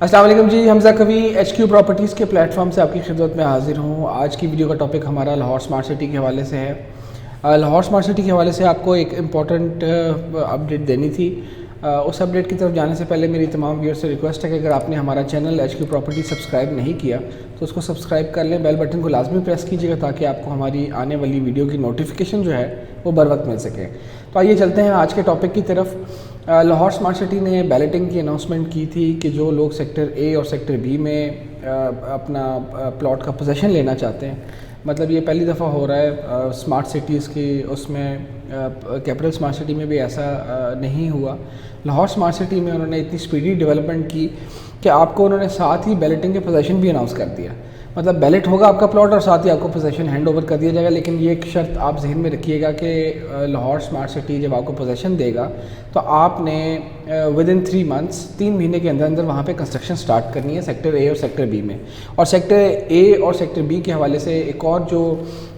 अस्सलाम वालेकुम जी, हमज़ा कवी HQ प्रॉपर्टीज़ के प्लेटफॉर्म से आपकी खिदमत में हाज़िर हूँ। आज की वीडियो का टॉपिक हमारा लाहौर स्मार्ट सिटी के हवाले से है। लाहौर स्मार्ट सिटी के हवाले से आपको एक इम्पॉर्टेंट अपडेट देनी थी। उस अपडेट की तरफ जाने से पहले मेरी तमाम व्यूअर्स से रिक्वेस्ट है कि अगर आपने हमारा चैनल HQ प्रॉपर्टी सब्सक्राइब नहीं किया तो उसको सब्सक्राइब कर लें, बेल बटन को लाजमी प्रेस कीजिएगा ताकि आपको हमारी आने वाली वीडियो की नोटिफिकेशन जो है वो बर वक्त मिल सके। तो आइए चलते हैं आज के टॉपिक की तरफ। लाहौर स्मार्ट सिटी ने बैलेटिंग की अनाउंसमेंट की थी कि जो लोग सेक्टर ए और सेक्टर बी में अपना प्लॉट का पोजीशन लेना चाहते हैं, मतलब ये पहली दफ़ा हो रहा है स्मार्ट सिटीज़ की, उसमें कैपिटल स्मार्ट सिटी में भी ऐसा नहीं हुआ। लाहौर स्मार्ट सिटी में उन्होंने इतनी स्पीडी डेवलपमेंट की कि आपको उन्होंने साथ ही बैलेटिंग के पोजीशन भी अनाउंस कर दिया। मतलब बैलेट होगा आपका प्लॉट और साथ ही आपको पोजीशन हैंड ओवर कर दिया जाएगा। लेकिन ये एक शर्त आप जहन में रखिएगा कि लाहौर स्मार्ट सिटी जब आपको पोजीशन देगा तो आपने विद इन 3 मंथ्स 3 महीने के अंदर अंदर वहाँ पे कंस्ट्रक्शन स्टार्ट करनी है सेक्टर ए और सेक्टर बी में। और सेक्टर ए और सेक्टर बी के हवाले से एक और जो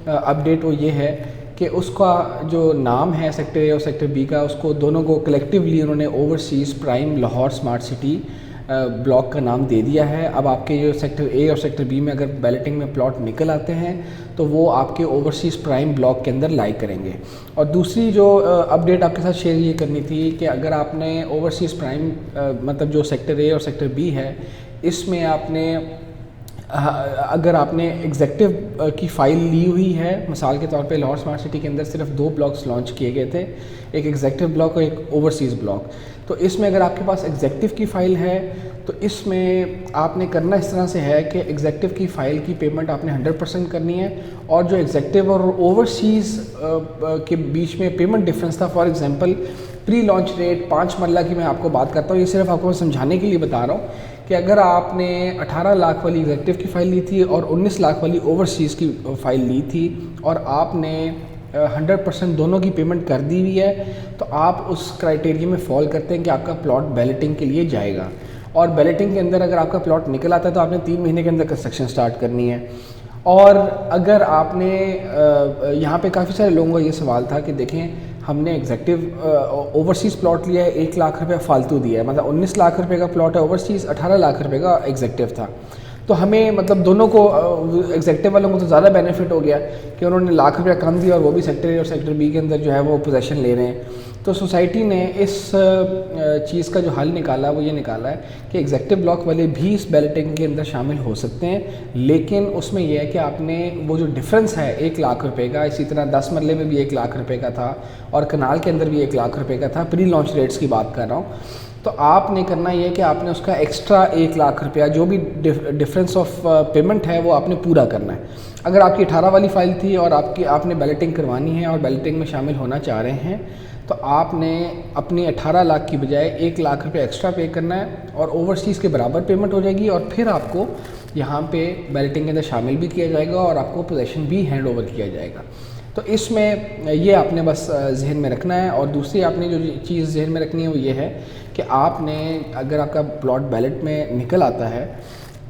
अपडेट वो ये है कि उसका जो नाम है सेक्टर ए और सेक्टर बी का, उसको दोनों को कलेक्टिवली उन्होंने overseas prime Lahore smart city block का नाम दे दिया है। अब आपके जो सेक्टर ए और सेक्टर बी में अगर बैलेटिंग में प्लॉट निकल आते हैं तो वो आपके ओवरसीज़ प्राइम ब्लॉक के अंदर लाई करेंगे। और दूसरी जो अपडेट आपके साथ शेयर ये करनी थी कि अगर आपने ओवरसीज़ प्राइम मतलब जो सेक्टर ए और सेक्टर बी है, इसमें आपने अगर आपने एग्जेक्टिव की फ़ाइल ली हुई है, मिसाल के तौर पे लाहौर स्मार्ट सिटी के अंदर सिर्फ 2 ब्लॉक्स लॉन्च किए गए थे, एक एग्जेक्टिव ब्लॉक और एक ओवरसीज़ ब्लॉक। तो इसमें अगर आपके पास एग्जेक्टिव की फ़ाइल है तो इसमें आपने करना इस तरह से है कि एग्जेक्टिव की फ़ाइल की पेमेंट आपने 100% करनी है। और जो एग्जेक्टिव और ओवरसीज़ के बीच में पेमेंट डिफरेंस था, for example pre launch rate 5 मरला की मैं आपको बात करता हूँ, ये सिर्फ आपको समझाने के लिए बता रहा हूँ कि अगर आपने 18 लाख वाली एग्जेक्टिव की फ़ाइल ली थी और 19 लाख वाली ओवरसीज़ की फ़ाइल ली थी और आपने 100% दोनों की पेमेंट कर दी हुई है, तो आप उस क्राइटेरिया में फॉल करते हैं कि आपका प्लॉट बैलेटिंग के लिए जाएगा। और बैलेटिंग के अंदर अगर आपका प्लॉट निकल आता है तो आपने 3 महीने के अंदर कंस्ट्रक्शन स्टार्ट करनी है। और अगर आपने यहाँ पे काफ़ी सारे लोगों का ये सवाल था कि देखें हमने एग्जेक्टिव ओवरसीज़ प्लॉट लिया है, 1 लाख रुपये फालतू दिया है, मतलब 19 लाख रुपए का प्लॉट है ओवरसीज़, 18 लाख रुपए का एग्जेक्टिव था। तो हमें मतलब दोनों को एग्जेक्टिव वालों को तो ज़्यादा बेनिफिट हो गया कि उन्होंने लाख रुपया कम दिया और वो भी सेक्टर ए और सेक्टर बी के अंदर जो है वो पोजीशन ले रहे हैं। तो सोसाइटी ने इस चीज़ का जो हल निकाला वो ये निकाला है कि एग्जेक्टिव ब्लॉक वाले भी इस बैलेटिंग के अंदर शामिल हो सकते हैं, लेकिन उसमें यह है कि आपने वो जो डिफरेंस है 1 लाख रुपए का, इसी तरह 10 मरले में भी 1 लाख रुपए का था और कनाल के अंदर भी 1 लाख रुपए का था, प्री लॉन्च रेट्स की बात कर रहा हूँ। तो आपने करना ये है कि आपने उसका एक्स्ट्रा 1 लाख रुपया जो भी डिफरेंस ऑफ पेमेंट है वो आपने पूरा करना है। अगर आपकी 18 वाली फ़ाइल थी और आपने बैलेटिंग करवानी है और बैलेटिंग में शामिल होना चाह रहे हैं तो आपने अपनी 18 लाख की बजाय 1 लाख रुपये एक्स्ट्रा पे करना है और ओवरसीज़ के बराबर पेमेंट हो जाएगी और फिर आपको यहाँ पे बैलेटिंग के अंदर शामिल भी किया जाएगा और आपको पोजीशन भी हैंड ओवर किया जाएगा। तो इसमें ये आपने बस जहन में रखना है। और दूसरी आपने जो चीज़ जहन में रखनी है वो ये है कि आपने अगर आपका प्लॉट बैलेट में निकल आता है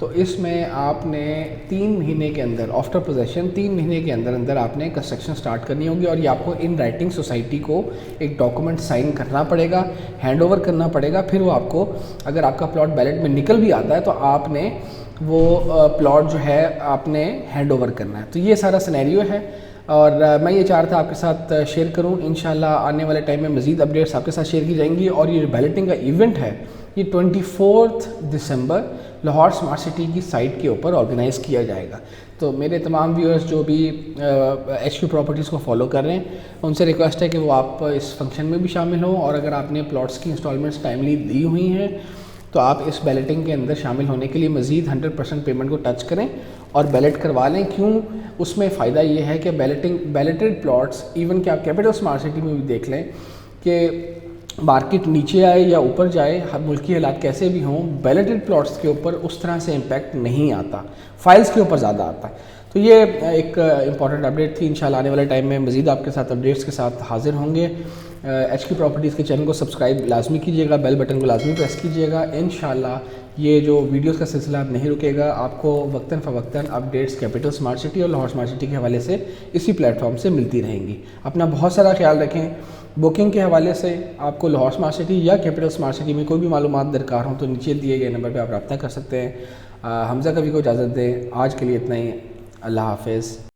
तो इसमें आपने 3 महीने के अंदर आफ्टर पोजेशन 3 महीने के अंदर अंदर आपने कंस्ट्रक्शन स्टार्ट करनी होगी और ये आपको इन राइटिंग सोसाइटी को एक डॉक्यूमेंट साइन करना पड़ेगा, हैंड ओवर करना पड़ेगा। फिर वो आपको अगर आपका प्लॉट बैलेट में निकल भी आता है तो आपने वो प्लॉट जो है आपने हैंड ओवर करना है। तो ये सारा सिनेरियो है और मैं ये चाह रहा था आपके साथ शेयर करूं। इंशाल्लाह आने वाले टाइम में मज़ीद अपडेट्स आपके साथ शेयर की जाएंगी। और ये बैलेटिंग का इवेंट है ये 24 दिसंबर लाहौर स्मार्ट सिटी की साइट के ऊपर ऑर्गेनाइज़ किया जाएगा। तो मेरे तमाम व्यूअर्स जो भी HQ प्रॉपर्टीज़ को फॉलो कर रहे हैं उनसे रिक्वेस्ट है कि वो आप इस फंक्शन में भी शामिल हों और अगर आपने प्लॉट्स की इंस्टॉलमेंट्स टाइमली दी हुई हैं तो आप इस बैलेटिंग के अंदर शामिल होने के लिए मज़ीद 100% पेमेंट को टच करें और बैलेट करवा लें। क्यों? उसमें फ़ायदा ये है कि बैलेटेड प्लॉट्स इवन कि आप कैपिटल स्मार्ट सिटी में भी देख लें कि मार्केट नीचे आए या ऊपर जाए, मुल्की हालात कैसे भी हों, बैलेटेड प्लॉट्स के ऊपर उस तरह से इम्पैक्ट नहीं आता, फाइल्स के ऊपर ज़्यादा आता है। तो ये एक इम्पॉर्टेंट अपडेट थी। इंशाल्लाह आने वाले टाइम में मज़ीद आपके साथ अपडेट्स के साथ हाजिर होंगे। HQ प्रॉपर्टीज़ के चैनल को सब्सक्राइब लाजमी कीजिएगा, बेल बटन को लाजमी प्रेस कीजिएगा। इंशाल्लाह ये जो वीडियोस का सिलसिला अब नहीं रुकेगा, आपको वक्तन फ़वक्तन अपडेट्स कैपिटल स्मार्ट सिटी और लाहौर स्मार्ट सिटी के हवाले से इसी प्लेटफॉर्म से मिलती रहेंगी। अपना बहुत सारा ख्याल रखें। बुकिंग के हवाले से आपको लाहौर स्मार्ट सिटी या कैपिटल स्मार्ट सिटी में कोई भी मालूमात दरकार हो तो नीचे दिए गए नंबर पे आप रब्ता कर सकते हैं। हमज़ा कवी को इजाज़त दें, आज के लिए इतना ही। अल्लाह हाफ़िज़।